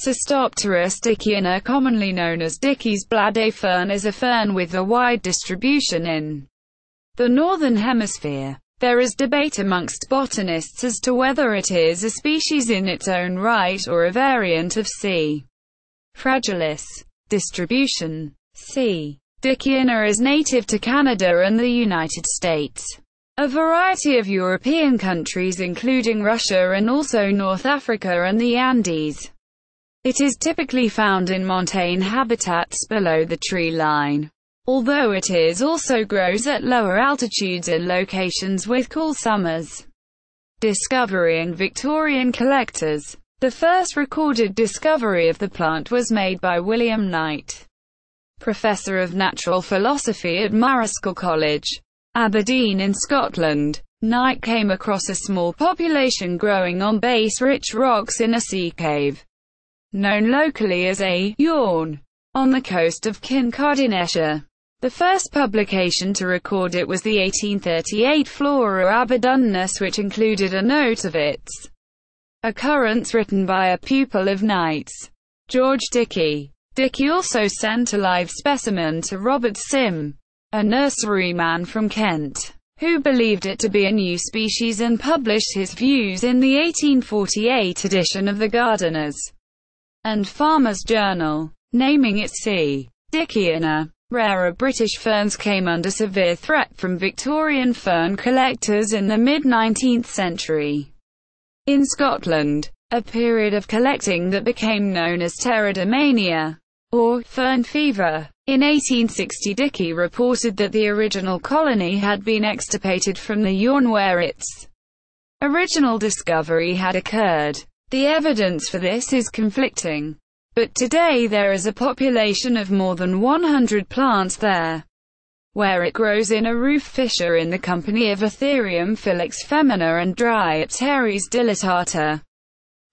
Cystopteris dickieana, commonly known as Dickie's bladder-fern, is a fern with a wide distribution in the Northern Hemisphere. There is debate amongst botanists as to whether it is a species in its own right or a variant of C. fragilis. Distribution. C. dickieana is native to Canada and the United States. A variety of European countries including Russia and also North Africa and the Andes. It is typically found in montane habitats below the tree line, although it also grows at lower altitudes in locations with cool summers. Discovery and Victorian collectors. The first recorded discovery of the plant was made by William Knight, Professor of Natural Philosophy at Marischal College, Aberdeen in Scotland. Knight came across a small population growing on base-rich rocks in a sea cave, known locally as a yawn, on the coast of Kincardineshire. The first publication to record it was the 1838 Flora Aberdeenis, which included a note of its occurrence written by a pupil of Knight's, George Dickie. Dickie also sent a live specimen to Robert Sim, a nurseryman from Kent, who believed it to be a new species and published his views in the 1848 edition of the Gardeners and Farmers Journal, naming it C. dickieana. Rarer British ferns came under severe threat from Victorian fern collectors in the mid-19th century. In Scotland, a period of collecting that became known as pteridamania, or fern fever. In 1860, Dickie reported that the original colony had been extirpated from the yawn where its original discovery had occurred. The evidence for this is conflicting, but today there is a population of more than 100 plants there, where it grows in a roof fissure in the company of Ethereum filix femina and Dryopteris dilatata.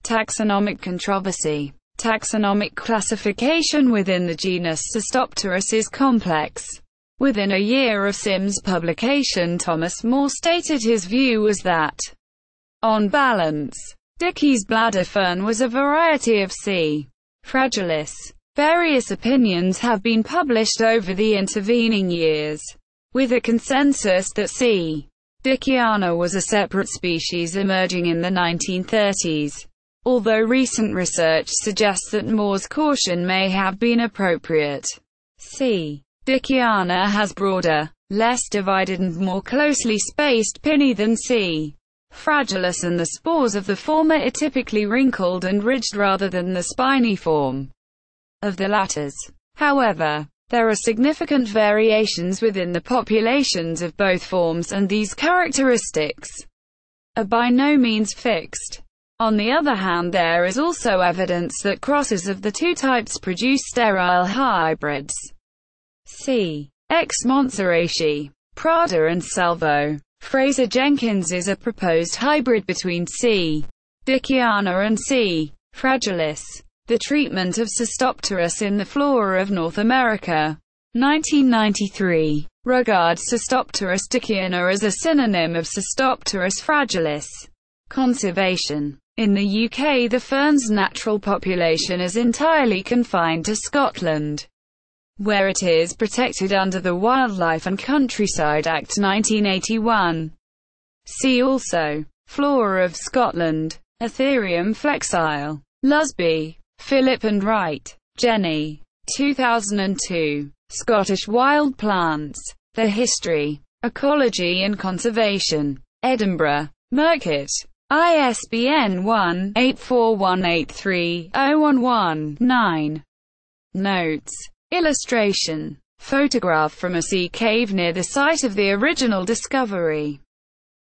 Taxonomic controversy. Taxonomic classification within the genus Cystopteris is complex. Within a year of Sim's publication, Thomas Moore stated his view was that, on balance, Dickie's bladder-fern was a variety of C. fragilis. Various opinions have been published over the intervening years, with a consensus that C. dickieana was a separate species emerging in the 1930s, although recent research suggests that Moore's caution may have been appropriate. C. dickieana has broader, less divided and more closely spaced pinnae than C. fragilis, and the spores of the former are typically wrinkled and ridged rather than the spiny form of the latter. However, there are significant variations within the populations of both forms, and these characteristics are by no means fixed. On the other hand, there is also evidence that crosses of the two types produce sterile hybrids. C. X. montseraci, Prada and Salvo. Fraser Jenkins is a proposed hybrid between C. dickieana and C. fragilis. The treatment of Cystopteris in the Flora of North America. 1993. Regards Cystopteris dickieana as a synonym of Cystopteris fragilis. Conservation. In the UK, the fern's natural population is entirely confined to Scotland, where it is protected under the Wildlife and Countryside Act 1981. See also, Flora of Scotland, Ethereum flexile, Lusby, Philip and Wright, Jenny, 2002, Scottish Wild Plants, The History, Ecology and Conservation, Edinburgh, Merkit, ISBN 1-84183-011-9. Notes. Illustration. Photograph from a sea cave near the site of the original discovery.